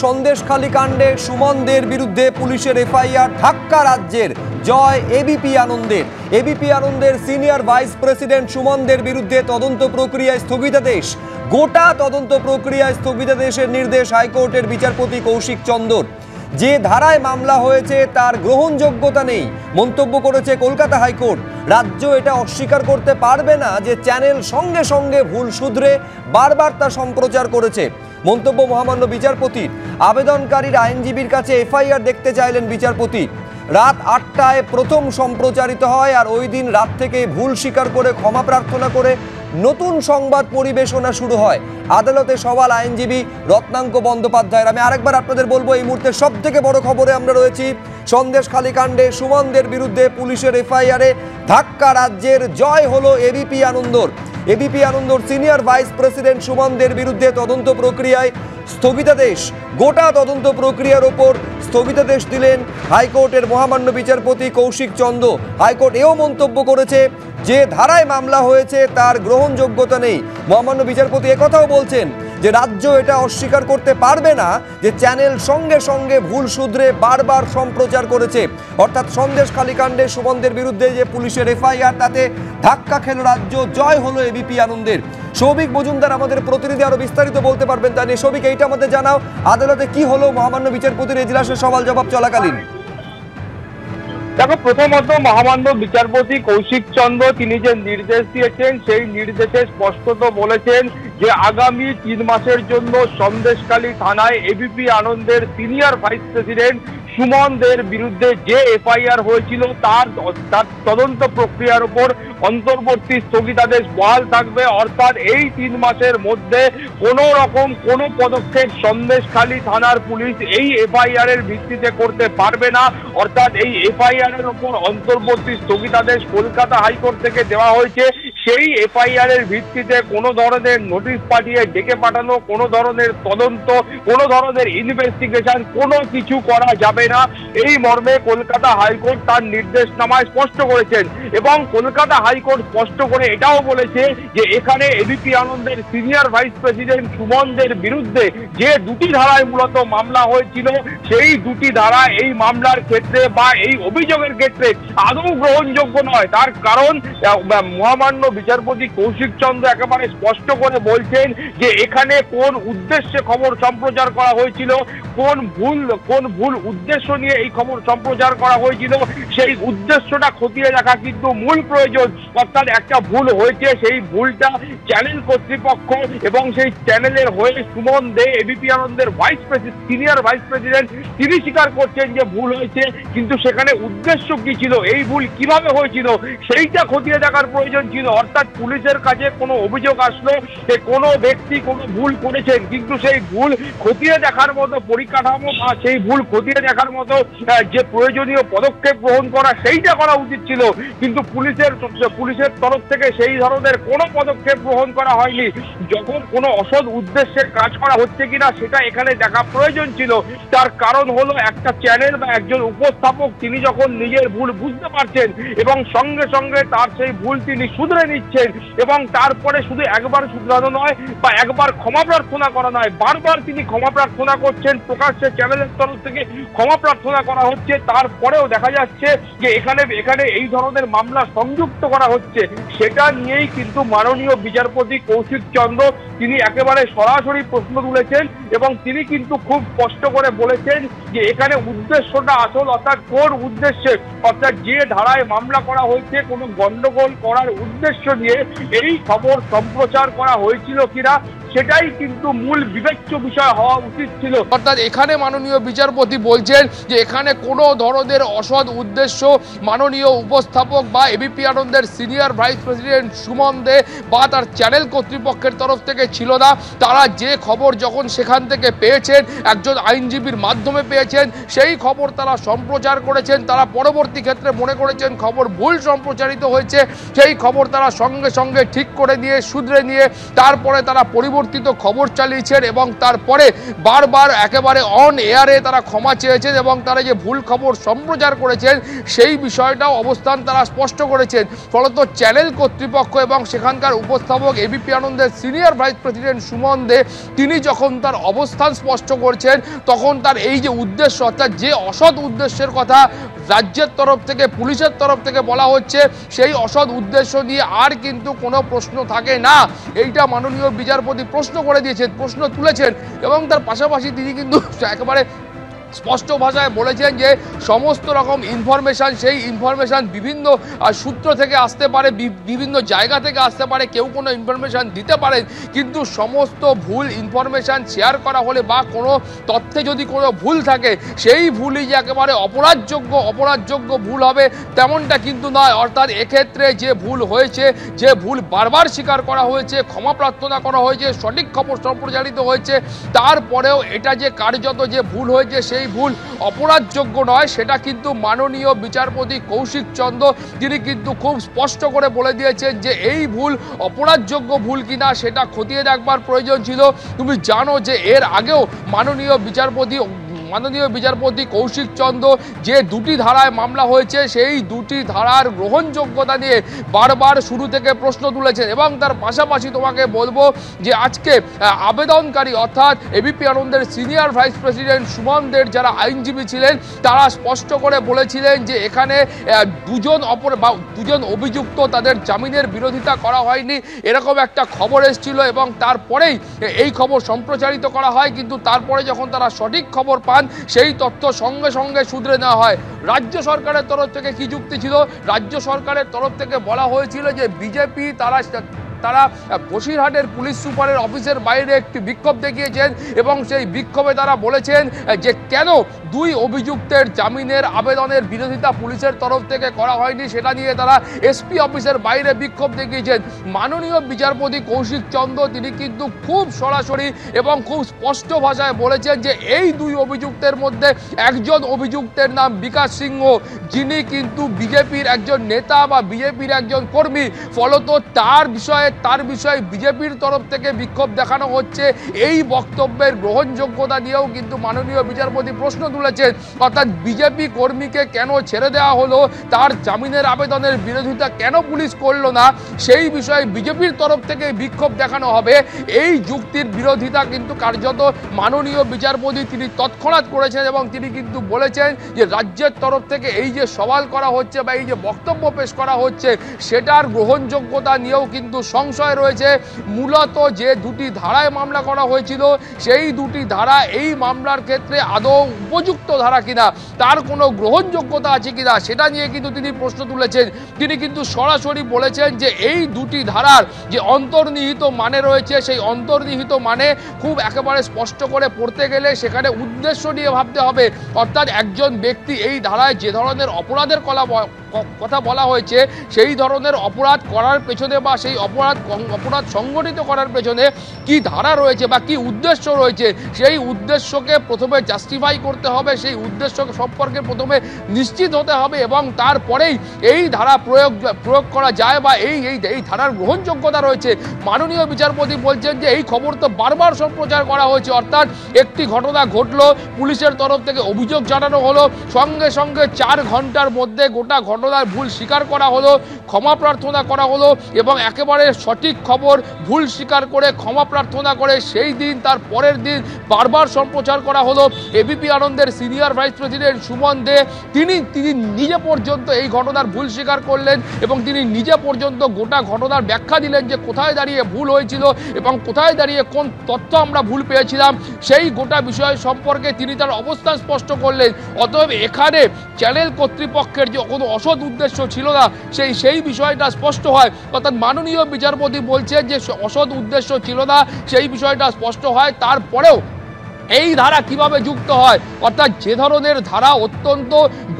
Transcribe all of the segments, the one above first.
সন্দেশখালী কাণ্ডে সুমনদের বিরুদ্ধে পুলিশের এফআইআর, ধাক্কা রাজ্যের, জয় এবিপি আনন্দের। এবিপি আনন্দের সিনিয়র ভাইস প্রেসিডেন্ট সুমনদের বিরুদ্ধে তদন্ত প্রক্রিয়ায় স্থগিতাদেশ। গোটা তদন্ত প্রক্রিয়ায় স্থগিতাদেশের নির্দেশ হাইকোর্টের বিচারপতি কৌশিক চন্দর। যে ধারায় মামলা হয়েছে তার গ্রহণযোগ্যতা নেই মন্তব্য করেছে কলকাতা হাইকোর্ট। রাজ্য এটা অস্বীকার করতে পারবে না যে চ্যানেল সঙ্গে সঙ্গে ভুল শুধরে বারবার তা সম্প্রচার করেছে মন্তব্য মহামান্য বিচারপতির। আবেদনকারীর আইনজীবীর কাছে এফআইআর দেখতে চাইলেন বিচারপতি। রাত ৮টায় প্রথম সম্প্রচারিত হয় আর ওই দিন রাত থেকে ভুল স্বীকার করে ক্ষমা প্রার্থনা করে নতুন সংবাদ পরিবেশনা শুরু হয়। আদালতে সওয়াল আইনজীবী রত্নাঙ্ক বন্দ্যোপাধ্যায়ের। আমি আরেকবার আপনাদের বলবো, এই মুহূর্তে সব থেকে বড় খবরে আমরা রয়েছি। সন্দেশখালী কাণ্ডে সুমনদের বিরুদ্ধে পুলিশের এফআইআরে, ধাক্কা রাজ্যের, জয় হলো এবিপি আনন্দর। এবিপি আনন্দর সিনিয়র ভাইস প্রেসিডেন্ট সুমনদের বিরুদ্ধে তদন্ত প্রক্রিয়ায় স্থগিতাদেশ। গোটা তদন্ত প্রক্রিয়ার ওপর স্থগিতাদেশ দিলেন হাইকোর্টের মহামান্য বিচারপতি কৌশিক চন্দ্র। হাইকোর্ট এও মন্তব্য করেছে যে ধারায় মামলা হয়েছে তার গ্রহণযোগ্যতা নেই। মহামান্য বিচারপতি একথাও বলছেন যে রাজ্য এটা অস্বীকার করতে পারবে না যে চ্যানেল সঙ্গে সঙ্গে ভুল শুধরে বারবার সম্প্রচার করেছে। অর্থাৎ সন্দেশখালী কাণ্ডে সুমনদের বিরুদ্ধে যে পুলিশের এফআইআর, তাতে ধাক্কা খেল রাজ্য, জয় হলো এবিপি আনন্দের। সৌভিক মজুমদার আমাদের প্রতিনিধি আরো বিস্তারিত বলতে পারবেন তা নিয়ে। সৌভিক, এইটা আমাদের জানাও, আদালতে কি হলো মহামান্য বিচারপতির এজলাসের সওয়াল জবাব চলাকালীন? দেখো, প্রথমত মহামান্য বিচারপতি কৌশিক চন্দ্র তিনি যে নির্দেশ দিয়েছেন সেই নির্দেশে স্পষ্টত বলেছেন যে আগামী 3 মাসের জন্য সন্দেশখালী থানায় এবিপি আনন্দের সিনিয়র ভাইস প্রেসিডেন্ট সুমনদের বিরুদ্ধে যে এফআইআর হয়েছিল তার তদন্ত প্রক্রিয়ার উপর অন্তর্বর্তী স্থগিতাদেশ বহাল থাকবে। অর্থাৎ এই 3 মাসের মধ্যে কোনো রকম কোনো পদক্ষেপ সন্দেশখালী থানার পুলিশ এই এফআইআর এর ভিত্তিতে করতে পারবে না। অর্থাৎ এই এফআইআর এর উপর অন্তর্বর্তী স্থগিতাদেশ কলকাতা হাইকোর্ট থেকে দেওয়া হয়েছে। সেই এফআইআর এর ভিত্তিতে কোনো ধরনের নোটিশ পাঠিয়ে ডেকে পাঠানো, কোনো ধরনের তদন্ত, কোনো ধরনের ইনভেস্টিগেশন কোনো কিছু করা যাবে না, এই মর্মে কলকাতা হাইকোর্ট তার নির্দেশনামায় স্পষ্ট করেছেন। এবং কলকাতা হাইকোর্ট স্পষ্ট করে এটাও বলেছে যে এখানে এবিপি আনন্দের সিনিয়র ভাইস প্রেসিডেন্ট সুমনদের বিরুদ্ধে যে 2টি ধারায় মূলত মামলা হয়েছিল, সেই 2টি ধারা এই মামলার ক্ষেত্রে বা এই অভিযোগের ক্ষেত্রে আদৌ গ্রহণযোগ্য নয়। তার কারণ মহামান্য বিচারপতি কৌশিক চন্দ্র একেবারে স্পষ্ট করে বলছেন যে এখানে কোন উদ্দেশ্যে খবর সম্প্রচার করা হয়েছিল, কোন ভুল উদ্দেশ্য নিয়ে এই খবর সম্প্রচার করা হয়েছিল, সেই উদ্দেশ্যটা খতিয়ে দেখা কিন্তু মূল প্রয়োজন। অর্থাৎ একটা ভুল হয়েছে, সেই ভুলটা চ্যানেল কর্তৃপক্ষ এবং সেই চ্যানেলের হয়ে সুমন দে এবিপি আনন্দের সিনিয়র ভাইস প্রেসিডেন্ট তিনি স্বীকার করছেন যে ভুল হয়েছে, কিন্তু সেখানে উদ্দেশ্য কি ছিল, এই ভুল কিভাবে হয়েছিল সেইটা খতিয়ে দেখার প্রয়োজন ছিল। অর্থাৎ পুলিশের কাছে কোনো অভিযোগ আসলো যে কোনো ব্যক্তি কোনো ভুল করেছেন, কিন্তু সেই ভুল খতিয়ে দেখার মতো পরিকাঠামো বা সেই ভুল খতিয়ে দেখার মতো যে প্রয়োজনীয় পদক্ষেপ গ্রহণ করা সেইটা করা উচিত ছিল, কিন্তু পুলিশের তরফ থেকে সেই ধরনের কোনো পদক্ষেপ গ্রহণ করা হয়নি। যখন কোনো অসৎ উদ্দেশ্যে কাজ করা হচ্ছে কিনা সেটা এখানে দেখা প্রয়োজন ছিল। তার কারণ হলো একটা চ্যানেল বা একজন উপস্থাপক তিনি যখন নিজের ভুল বুঝতে পারছেন এবং সঙ্গে সঙ্গে তার সেই ভুল তিনি শুধরে নিচ্ছেন, এবং তারপরে শুধু একবার শুধরানো নয় বা একবার ক্ষমা প্রার্থনা করা নয়, বারবার তিনি ক্ষমা প্রার্থনা করছেন, প্রকাশ্যে চ্যানেলের তরফ থেকে ক্ষমা প্রার্থনা করা হচ্ছে, তারপরেও দেখা যাচ্ছে যে এখানে এই ধরনের মামলা সংযুক্ত করা হচ্ছে। সেটা নিয়েই কিন্তু মাননীয় বিচারপতি কৌশিক চন্দ্র তিনি একেবারে সরাসরি প্রশ্ন তুলেছেন এবং তিনি কিন্তু খুব স্পষ্ট করে বলেছেন যে এখানে উদ্দেশ্যটা আসল, অর্থাৎ কোন উদ্দেশ্যে, অর্থাৎ যে ধারায় মামলা করা হয়েছে কোনো গন্ডগোল করার উদ্দেশ্য নিয়ে এই খবর সম্প্রচার করা হয়েছিল কিনা সেটাই কিন্তু মূল বিবেচ্য বিষয় হওয়া উচিত ছিল। অর্থাৎ এখানে মাননীয় বিচারপতি বলছেন যে এখানে কোনো ধরনের অসৎ উদ্দেশ্য মাননীয় উপস্থাপক বা এবিপি আনন্দের সিনিয়র ভাইস প্রেসিডেন্ট সুমন দে বা তার চ্যানেল কর্তৃপক্ষের তরফ থেকে ছিল না। তারা যে খবর যখন সেখান থেকে পেয়েছেন, একজন আইনজীবীর মাধ্যমে পেয়েছেন, সেই খবর তারা সম্প্রচার করেছেন। তারা পরবর্তী ক্ষেত্রে মনে করেছেন খবর ভুল সম্প্রচারিত হয়েছে, সেই খবর তারা সঙ্গে সঙ্গে ঠিক করে নিয়ে শুধরে নিয়ে তারপরে তারা পরিবর্তন পরিবর্তিত খবর চালিয়েছেন এবং তারপরে বারবার একেবারে অন এয়ারে তারা ক্ষমা চেয়েছেন এবং তারা যে ভুল খবর সম্প্রচার করেছেন সেই বিষয়টাও অবস্থান তারা স্পষ্ট করেছেন। ফলত চ্যানেল কর্তৃপক্ষ এবং সেখানকার উপস্থাপক এবিপি আনন্দের সিনিয়র ভাইস প্রেসিডেন্ট সুমন দে তিনি যখন তার অবস্থান স্পষ্ট করছেন তখন তার এই যে উদ্দেশ্য, অর্থাৎ যে অসৎ উদ্দেশ্যের কথা রাজ্যের তরফ থেকে পুলিশের তরফ থেকে বলা হচ্ছে, সেই অসৎ উদ্দেশ্য নিয়ে আর কিন্তু কোনো প্রশ্ন থাকে না। এইটা মাননীয় বিচারপতি প্রশ্ন করে দিয়েছেন, প্রশ্ন তুলেছেন এবং তার পাশাপাশি তিনি কিন্তু একেবারে স্পষ্ট ভাষায় বলেছেন যে সমস্ত রকম ইনফরমেশান, সেই ইনফরমেশান বিভিন্ন সূত্র থেকে আসতে পারে, বিভিন্ন জায়গা থেকে আসতে পারে, কেউ কোনো ইনফরমেশান দিতে পারেন, কিন্তু সমস্ত ভুল ইনফরমেশান শেয়ার করা হলে বা কোনো তথ্যে যদি কোনো ভুল থাকে সেই ভুলই যে একেবারে অপরাধযোগ্য ভুল হবে তেমনটা কিন্তু নয়। অর্থাৎ এক্ষেত্রে যে ভুল হয়েছে, যে ভুল বারবার স্বীকার করা হয়েছে, ক্ষমা প্রার্থনা করা হয়েছে, সঠিক খবর সম্প্রচারিত হয়েছে, তারপরেও এটা যে কার্যত যে ভুল হয়েছে সেই ভুল অপরাধযোগ্য নয়, সেটা কিন্তু মাননীয় বিচারপতি কৌশিক চন্দ্র তিনি কিন্তু খুব স্পষ্ট করে বলে দিয়েছেন যে এই ভুল অপরাধযোগ্য ভুল কিনা সেটা খতিয়ে দেখবার প্রয়োজন ছিল। তুমি জানো যে এর আগেও মাননীয় বিচারপতি কৌশিক চন্দ্র যে দুটি ধারায় মামলা হয়েছে সেই দুটি ধারার গ্রহণযোগ্যতা নিয়ে বারবার শুরু থেকে প্রশ্ন তুলেছেন এবং তার পাশাপাশি তোমাকে বলবো যে আজকে আবেদনকারী অর্থাৎ এবিপি আনন্দের সিনিয়র ভাইস প্রেসিডেন্ট সুমন দের যারা আইনজীবী ছিলেন তারা স্পষ্ট করে বলেছিলেন যে এখানে দুজন অভিযুক্ত তাদের জামিনের বিরোধিতা করা হয়নি এরকম একটা খবর এসেছিল এবং তারপরেই এই খবর সম্প্রচারিত করা হয়, কিন্তু তারপরে যখন তারা সঠিক খবর পান সেই তথ্য সঙ্গে সঙ্গে শুধরে নেওয়া হয়। রাজ্য সরকারের তরফ থেকে কি যুক্তি ছিল? রাজ্য সরকারের তরফ থেকে বলা হয়েছিল যে বিজেপি তারা বসিরহাটের পুলিশ সুপারের অফিসের বাইরে একটি বিক্ষোভ দেখিয়েছেন এবং সেই বিক্ষোভে তারা বলেছেন যে কেন দুই অভিযুক্তের জামিনের আবেদনের বিরোধিতা পুলিশের তরফ থেকে করা হয়নি, সেটা নিয়ে তারা এসপি অফিসের বাইরে বিক্ষোভ দেখিয়েছেন। মাননীয় বিচারপতি কৌশিক চন্দ্র তিনি কিন্তু খুব সরাসরি এবং খুব স্পষ্ট ভাষায় বলেছেন যে এই দুই অভিযুক্তের মধ্যে একজন অভিযুক্তের নাম বিকাশ সিংহ, যিনি কিন্তু বিজেপির একজন নেতা বা বিজেপির একজন কর্মী, ফলত তার বিষয়ে বিজেপির তরফ থেকে বিক্ষোভ দেখানো হচ্ছে। এই বক্তব্যের গ্রহণযোগ্যতা নিয়েও কিন্তু মাননীয় বিচারপতি প্রশ্ন তুলেছেন, অর্থাৎ বিজেপি কর্মীকে কেন ছেড়ে দেওয়া হলো, তার জামিনের আবেদনের বিরোধিতা কেন পুলিশ করলো না, সেই বিষয়ে বিজেপির তরফ থেকে বিক্ষোভ দেখানো হবে। এই যুক্তির বিরোধিতা কিন্তু কার্যত মাননীয় বিচারপতি তিনি তৎক্ষণাৎ করেছেন এবং তিনি কিন্তু বলেছেন যে রাজ্যের তরফ থেকে এই যে সওয়াল করা হচ্ছে বা এই যে বক্তব্য পেশ করা হচ্ছে সেটার গ্রহণযোগ্যতা নিয়েও কিন্তু সংশয় রয়েছে। মূলত যে দুটি ধারায় মামলা করা হয়েছিল সেই দুটি ধারা এই মামলার ক্ষেত্রে আদৌ উপযুক্ত ধারা কিনা, তার কোনো গ্রহণযোগ্যতা আছে কিনা সেটা নিয়ে কিন্তু তিনি প্রশ্ন তুলেছেন। তিনি কিন্তু সরাসরি বলেছেন যে এই দুটি ধারার যে অন্তর্নিহিত মানে রয়েছে সেই অন্তর্নিহিত মানে খুব একেবারে স্পষ্ট করে পড়তে গেলে সেখানে উদ্দেশ্য নিয়ে ভাবতে হবে। অর্থাৎ একজন ব্যক্তি এই ধারায় যে ধরনের অপরাধের কথা বলা হয়েছে সেই ধরনের অপরাধ করার পেছনে বা সেই অপরাধ সংগঠিত করার পেছনে কি ধারা রয়েছে বা কি উদ্দেশ্য রয়েছে সেই উদ্দেশ্যকে প্রথমে জাস্টিফাই করতে হবে, সেই উদ্দেশ্য সম্পর্কে প্রথমে নিশ্চিত হতে হবে এবং তারপরেই এই ধারা প্রয়োগ করা যায় বা এই ধারার গ্রহণযোগ্যতা রয়েছে। মাননীয় বিচারপতি বলছেন যে এই খবর তো বারবার সম্প্রচার করা হয়েছে, অর্থাৎ একটি ঘটনা ঘটলো, পুলিশের তরফ থেকে অভিযোগ জানানো হলো, সঙ্গে সঙ্গে 4 ঘন্টার মধ্যে গোটা ঘটনার ভুল স্বীকার করা হলো, ক্ষমা প্রার্থনা করা হলো এবং একেবারে সঠিক খবর ভুল স্বীকার করে ক্ষমা প্রার্থনা করে সেই দিন তার পরের দিন বারবার সম্প্রচার করা হলো। এবিপি আনন্দের সিনিয়র ভাইস প্রেসিডেন্ট সুমন দে তিনি নিজে পর্যন্ত এই ঘটনার ভুল স্বীকার করলেন এবং তিনি নিজে পর্যন্ত গোটা ঘটনার ব্যাখ্যা দিলেন যে কোথায় দাঁড়িয়ে ভুল হয়েছিল এবং কোথায় দাঁড়িয়ে কোন তথ্য আমরা ভুল পেয়েছিলাম, সেই গোটা বিষয় সম্পর্কে তিনি তার অবস্থান স্পষ্ট করলেন। অতএব এখানে চ্যানেল কর্তৃপক্ষের যে কোনো অসৎ উদ্দেশ্য ছিল না সেই বিষয়টা স্পষ্ট হয়, অর্থাৎ মাননীয় বিচারপতি বলছেন যে অসৎ উদ্দেশ্য ছিল না সেই বিষয়টা স্পষ্ট হয়। তারপরেও এই ধারা কিভাবে যুক্ত হয়, অর্থাৎ যে ধরনের ধারা অত্যন্ত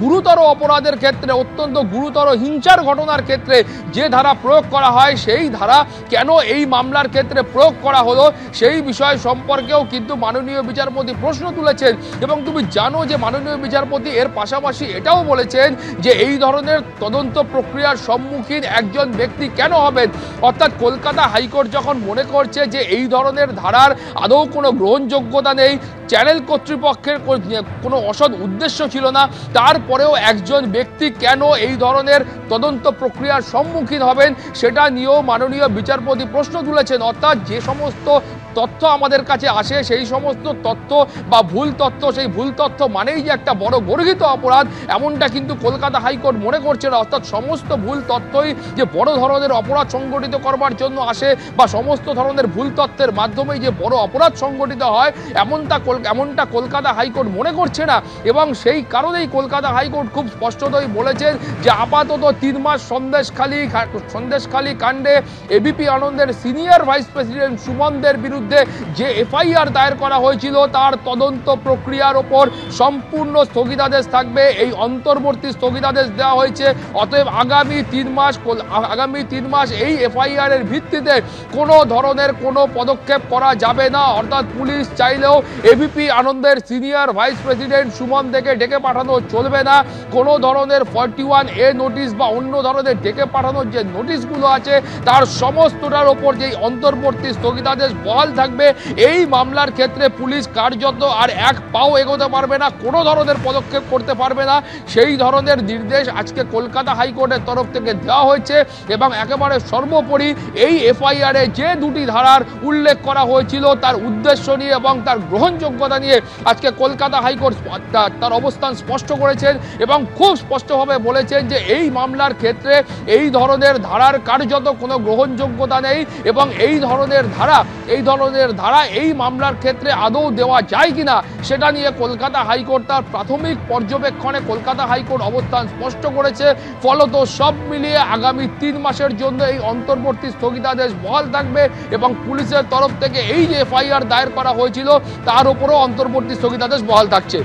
গুরুতর অপরাধের ক্ষেত্রে, অত্যন্ত গুরুতর হিংসার ঘটনার ক্ষেত্রে যে ধারা প্রয়োগ করা হয়, সেই ধারা কেন এই মামলার ক্ষেত্রে প্রয়োগ করা হলো সেই বিষয় সম্পর্কেও কিন্তু মাননীয় বিচারপতি প্রশ্ন তুলেছেন। এবং তুমি জানো যে মাননীয় বিচারপতি এর পাশাপাশি এটাও বলেছেন যে এই ধরনের তদন্ত প্রক্রিয়ার সম্মুখীন একজন ব্যক্তি কেন হবেন, অর্থাৎ কলকাতা হাইকোর্ট যখন মনে করছে যে এই ধরনের ধারার আদৌ কোনো গ্রহণযোগ্যতা নেই, চ্যানেল কর্তৃপক্ষের কোনো অসৎ উদ্দেশ্য ছিল না, তারপরেও একজন ব্যক্তি কেন এই ধরনের তদন্ত প্রক্রিয়ার সম্মুখীন হবেন সেটা নিয়েও মাননীয় বিচারপতি প্রশ্ন তুলেছেন। অর্থাৎ যে সমস্ত তথ্য আমাদের কাছে আসে সেই সমস্ত তথ্য বা ভুল তথ্য, সেই ভুল তথ্য মানেই যে একটা বড় গর্হিত অপরাধ এমনটা কিন্তু কলকাতা হাইকোর্ট মনে করছে না। অর্থাৎ সমস্ত ভুল তথ্যই যে বড় ধরনের অপরাধ সংগঠিত করবার জন্য আসে বা সমস্ত ধরনের ভুল তথ্যের মাধ্যমেই যে বড় অপরাধ সংগঠিত হয় এমনটা কলকাতা হাইকোর্ট মনে করছে না। এবং সেই কারণেই কলকাতা হাইকোর্ট খুব স্পষ্টতই বলেছেন যে আপাতত 3 মাস সন্দেশখালী কাণ্ডে এবিপি আনন্দের সিনিয়র ভাইস প্রেসিডেন্ট সুমনদের বিরুদ্ধে যে এফআইআর দায়ের করা হয়েছিল তার তদন্ত প্রক্রিয়ার ওপর সম্পূর্ণ স্থগিতাদেশ থাকবে। এই অন্তর্বর্তী স্থগিতাদেশ দেওয়া হয়েছে। অতএব আগামী 3 মাস এই এফআইআর এর ভিত্তিতে কোনো ধরনের কোনো পদক্ষেপ করা যাবে না। অর্থাৎ পুলিশ চাইলেও এবিপি আনন্দের সিনিয়র ভাইস প্রেসিডেন্ট সুমন থেকে ডেকে পাঠানো চলবে না। কোনো ধরনের 41A নোটিশ বা অন্য ধরনের ডেকে পাঠানোর যে নোটিশগুলো আছে তার সমস্তটার ওপর যেই অন্তর্বর্তী স্থগিতাদেশ বহাল থাকবে। এই মামলার ক্ষেত্রে পুলিশ কার্যত আর এক পাও এগোতে পারবে না, কোনো ধরনের পদক্ষেপ করতে পারবে না, সেই ধরনের নির্দেশ আজকে কলকাতা হাইকোর্টের তরফ থেকে দেওয়া হয়েছে। এবং একেবারে সর্বোপরি এই এফআইআরে যে 2টি ধারার উল্লেখ করা হয়েছিল তার উদ্দেশ্য নিয়ে এবং তার গ্রহণযোগ্যতা নিয়ে আজকে কলকাতা হাইকোর্ট তার অবস্থান স্পষ্ট করেছেন এবং খুব স্পষ্টভাবে বলেছেন যে এই মামলার ক্ষেত্রে এই ধরনের ধারার কার্যত কোনো গ্রহণযোগ্যতা নেই এবং এই ধরনের ধারা এই মামলার ক্ষেত্রে আদৌ দেওয়া যায় কিনা সেটা নিয়ে কলকাতা হাইকোর্ট তার প্রাথমিক পর্যবেক্ষণে কলকাতা হাইকোর্ট অবস্থান স্পষ্ট করেছে। ফলত সব মিলিয়ে আগামী 3 মাসের জন্য এই অন্তর্বর্তী স্থগিতাদেশ বহাল থাকবে এবং পুলিশের তরফ থেকে এই যে এফআইআর দায়ের করা হয়েছিল তার উপরও অন্তর্বর্তী স্থগিতাদেশ বহাল থাকছে।